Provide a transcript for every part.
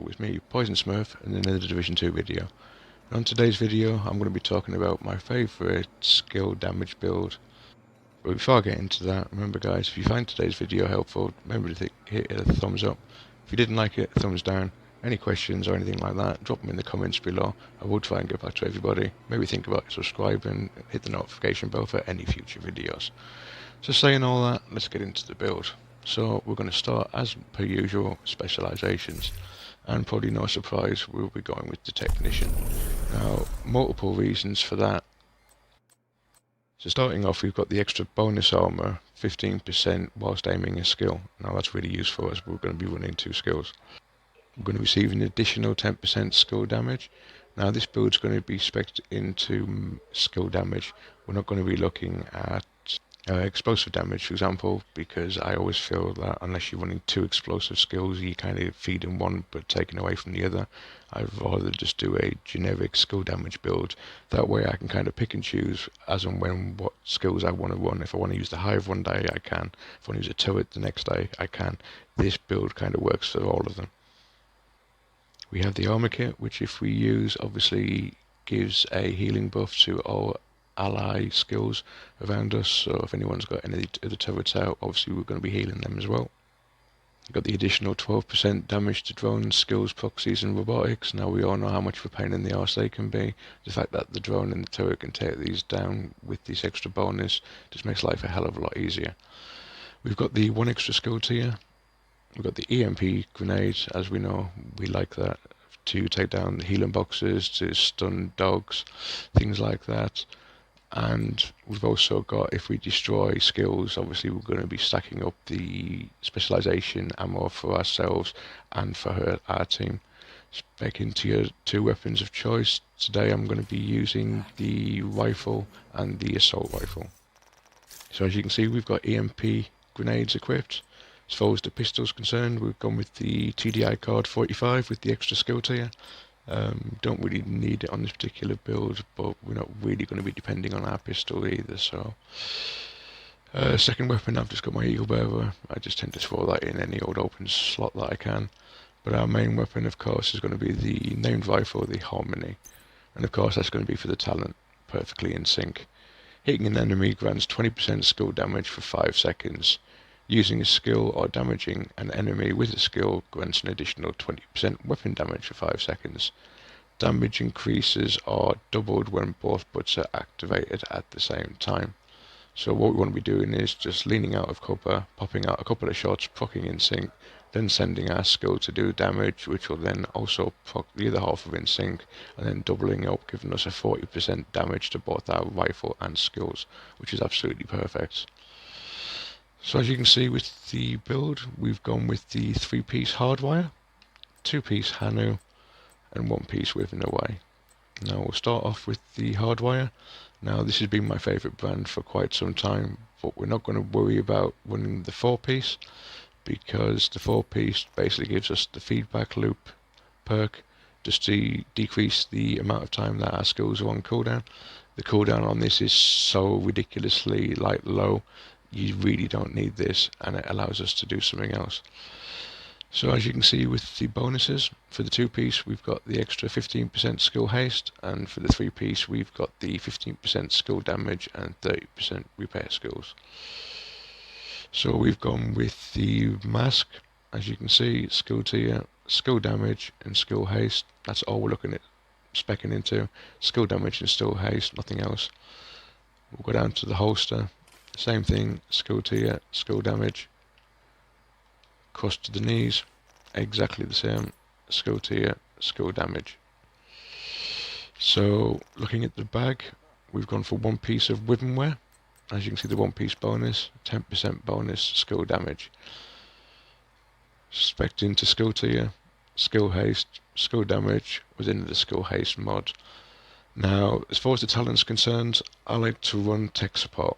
with me, Poison Smurf, in another Division 2 video. On today's video, I'm going to be talking about my favourite skill damage build. But before I get into that, remember guys, if you find today's video helpful, remember to hit a thumbs up. If you didn't like it, thumbs down. Any questions or anything like that, drop them in the comments below. I will try and get back to everybody. Maybe think about subscribing, hit the notification bell for any future videos. So saying all that, let's get into the build. So we're going to start, as per usual, specializations, and probably no surprise, we'll be going with the technician. Now, multiple reasons for that. So starting off, we've got the extra bonus armor, 15% whilst aiming a skill. Now that's really useful as we're going to be running 2 skills. We're going to receive an additional 10% skill damage. Now this build's going to be spec'd into skill damage. We're not going to be looking at explosive damage, for example, because I always feel that unless you're running 2 explosive skills, you kind of feed in one but taking away from the other. I'd rather just do a generic skill damage build. That way I can kind of pick and choose as and when what skills I want to run. If I want to use the hive one day, I can. If I want to use a turret the next day, I can. This build kind of works for all of them. We have the armor kit, which if we use, obviously gives a healing buff to all ally skills around us, so if anyone's got any of the turrets out, obviously we're going to be healing them as well. We've got the additional 12% damage to drones, skills, proxies and robotics. Now we all know how much of a pain in the arse they can be. The fact that the drone and the turret can take these down with this extra bonus just makes life a hell of a lot easier. We've got the 1 extra skill tier. We've got the EMP grenade, as we know, we like that to take down the healing boxes, to stun dogs, things like that. And we've also got, if we destroy skills, obviously we're going to be stacking up the specialization ammo for ourselves and for our team. Spec into your 2 weapons of choice. Today I'm going to be using the rifle and the assault rifle. So as you can see, we've got EMP grenades equipped. As far as the pistol's concerned, we've gone with the TDI card 45 with the extra skill tier. Don't really need it on this particular build, but we're not really going to be depending on our pistol either, so second weapon, I've just got my eagle bearer. I just tend to throw that in any old open slot that I can. But our main weapon, of course, is going to be the named rifle, the Harmony, and of course that's going to be for the talent, perfectly in sync. Hitting an enemy grants 20% skill damage for 5 seconds. Using a skill or damaging an enemy with a skill grants an additional 20% weapon damage for 5 seconds. Damage increases are doubled when both butts are activated at the same time. So what we want to be doing is just leaning out of cover, popping out a couple of shots, proccing in sync, then sending our skill to do damage, which will then also proc the other half of in sync, and then doubling up, giving us a 40% damage to both our rifle and skills, which is absolutely perfect. So as you can see with the build, we've gone with the 3-piece hardwire, 2-piece Hanu, and 1-piece within away. Now we'll start off with the hardwire. Now this has been my favourite brand for quite some time, but we're not going to worry about running the 4-piece, because the 4-piece basically gives us the feedback loop perk, just to decrease the amount of time that our skills are on cooldown. The cooldown on this is so ridiculously low. You really don't need this, and it allows us to do something else. So as you can see with the bonuses, for the 2-piece we've got the extra 15% skill haste, and for the 3-piece we've got the 15% skill damage and 30% repair skills. So we've gone with the mask, as you can see, skill tier, skill damage and skill haste. That's all we're looking at speccing into. Skill damage and skill haste, nothing else. We'll go down to the holster. Same thing, skill tier, skill damage. Cross to the knees, exactly the same, skill tier, skill damage. So looking at the bag, we've gone for 1 piece of weaponware. As you can see, the 1-piece bonus, 10% bonus skill damage. Spec'd into skill tier, skill haste, skill damage within the skill haste mod. Now, as far as the talent's concerned, I like to run tech support.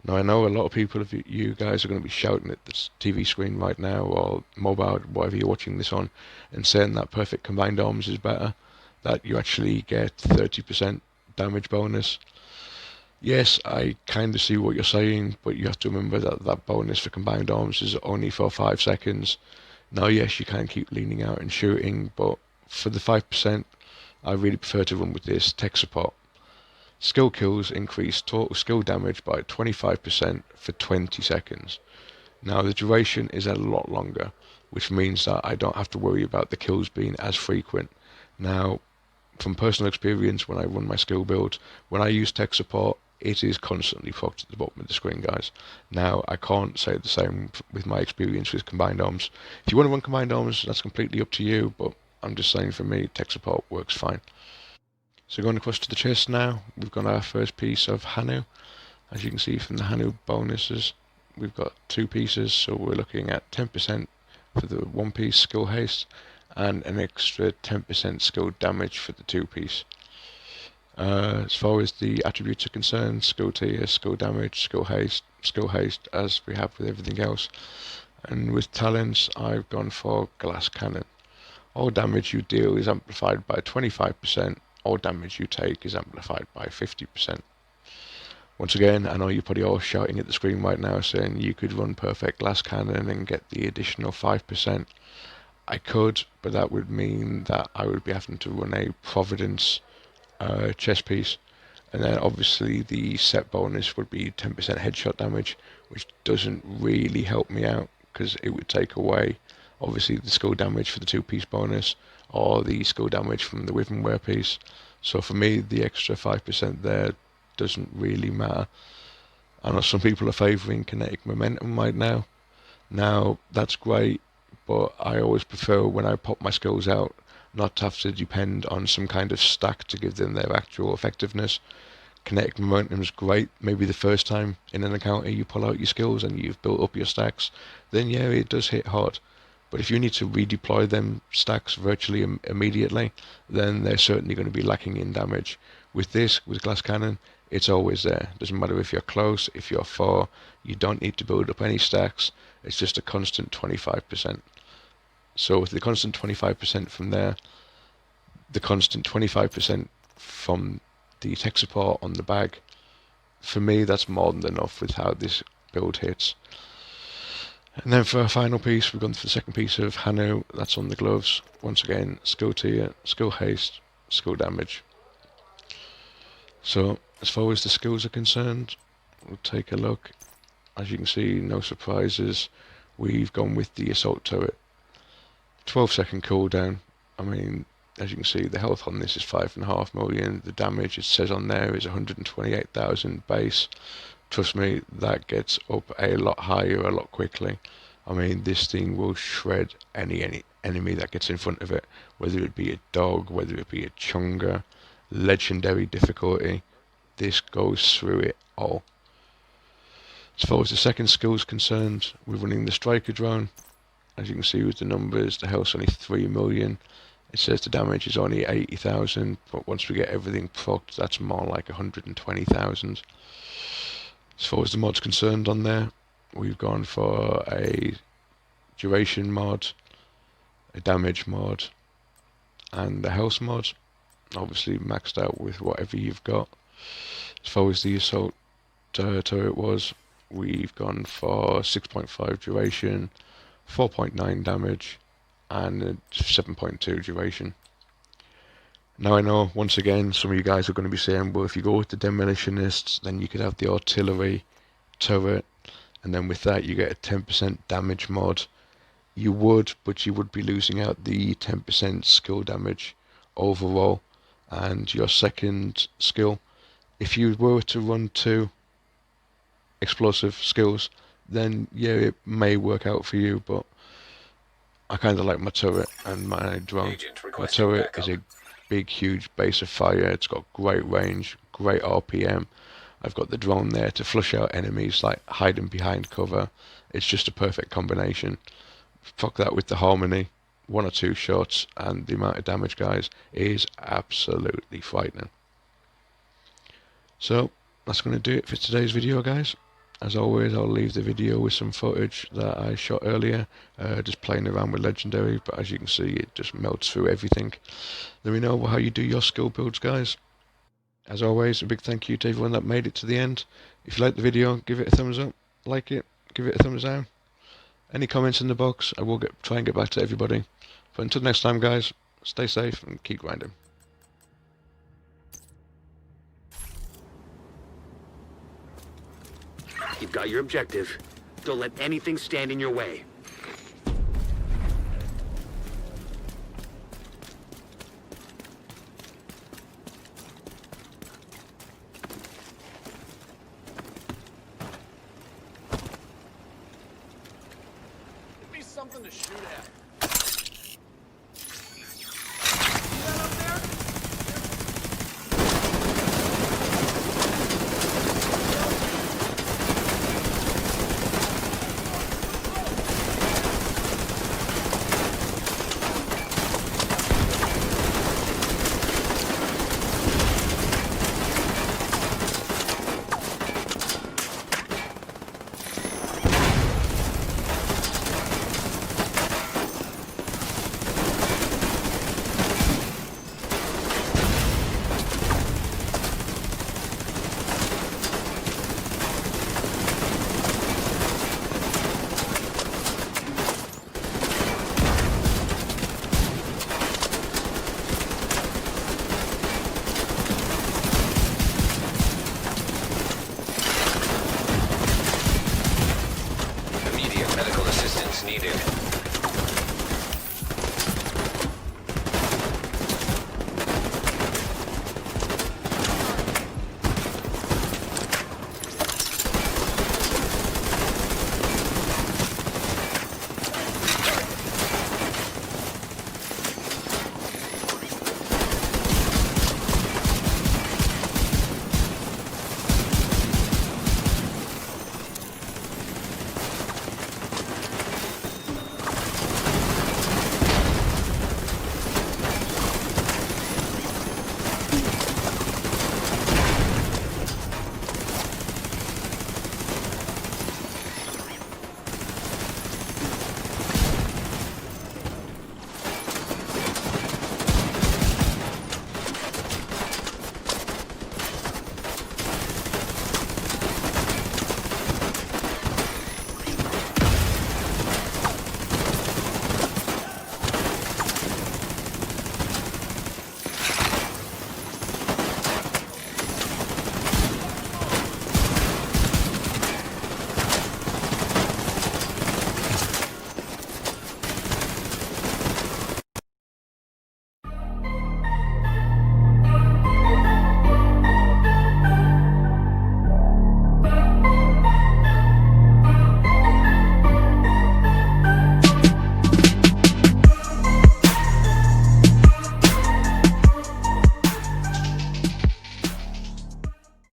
Now I know a lot of people, of you guys, are going to be shouting at the TV screen right now, or mobile, whatever you're watching this on, and saying that perfect combined arms is better, that you actually get 30% damage bonus. Yes, I kind of see what you're saying, but you have to remember that that bonus for combined arms is only for 5 seconds. Now yes, you can keep leaning out and shooting, but for the 5%, I really prefer to run with this tech support. Skill kills increase total skill damage by 25% for 20 seconds. Now the duration is a lot longer, which means that I don't have to worry about the kills being as frequent. Now, from personal experience, when I run my skill build, when I use tech support, it is constantly procced at the bottom of the screen, guys. Now, I can't say the same with my experience with combined arms. If you want to run combined arms, that's completely up to you, but I'm just saying for me, tech support works fine. So going across to the chest now, we've got our first piece of Hanu. As you can see from the Hanu bonuses, we've got two pieces, so we're looking at 10% for the one piece skill haste and an extra 10% skill damage for the two piece. As far as the attributes are concerned, skill tier, skill damage, skill haste, as we have with everything else. And with talents, I've gone for glass cannon. All damage you deal is amplified by 25%, all damage you take is amplified by 50%. Once again, I know you're probably all shouting at the screen right now saying you could run perfect glass cannon and get the additional 5%. I could, but that would mean that I would be having to run a Providence chest piece, and then obviously the set bonus would be 10% headshot damage, which doesn't really help me out because it would take away obviously the skill damage for the two-piece bonus or the skill damage from the Within Wear piece. So for me, the extra 5% there doesn't really matter. I know some people are favouring kinetic momentum right now. Now, that's great, but I always prefer when I pop my skills out not to have to depend on some kind of stack to give them their actual effectiveness. Kinetic momentum is great. Maybe the first time in an encounter you pull out your skills and you've built up your stacks, then yeah, it does hit hard. But if you need to redeploy them stacks virtually immediately, then they're certainly going to be lacking in damage. With this, with glass cannon, it's always there. Doesn't matter if you're close, if you're far, you don't need to build up any stacks. It's just a constant 25%. So with the constant 25% from there, the constant 25% from the tech support on the bag, for me that's more than enough with how this build hits. And then for our final piece, we've gone for the second piece of Hanu, that's on the gloves. Once again, skill tier, skill haste, skill damage. So as far as the skills are concerned, we'll take a look. As you can see, no surprises. We've gone with the assault turret. 12-second cooldown. I mean, as you can see, the health on this is 5.5 million. The damage, it says on there, is 128,000 base. Trust me, that gets up a lot higher, a lot quickly. I mean, this thing will shred any enemy that gets in front of it, whether it be a dog, whether it be a chunga, legendary difficulty. This goes through it all. As far as the second skill is concerned, we're running the striker drone. As you can see with the numbers, the health's only 3 million. It says the damage is only 80,000, but once we get everything procced, that's more like 120,000. As far as the mod's concerned on there, we've gone for a duration mod, a damage mod, and the health mod. Obviously maxed out with whatever you've got. As far as the assault turret was, we've gone for 6.5 duration, 4.9 damage, and 7.2 duration. Now I know, once again, some of you guys are going to be saying, well, if you go with the demolitionists, then you could have the artillery turret, and then with that you get a 10% damage mod. You would, but you would be losing out the 10% skill damage overall. And your second skill, if you were to run two explosive skills, then yeah, it may work out for you, but I kind of like my turret and my drone. My turret is a big, huge base of fire. It's got great range, great RPM. I've got the drone there to flush out enemies, like hiding behind cover. It's just a perfect combination. Fuck that with the harmony. 1 or 2 shots and the amount of damage, guys, is absolutely frightening. So that's going to do it for today's video, guys. As always, I'll leave the video with some footage that I shot earlier, just playing around with Legendary, but as you can see, it just melts through everything. Let me know how you do your skill builds, guys. As always, a big thank you to everyone that made it to the end. If you liked the video, give it a thumbs up, like it, give it a thumbs down. Any comments in the box, I will try and get back to everybody. But until next time, guys, stay safe and keep grinding. You've got your objective. Don't let anything stand in your way. Give me something to shoot at.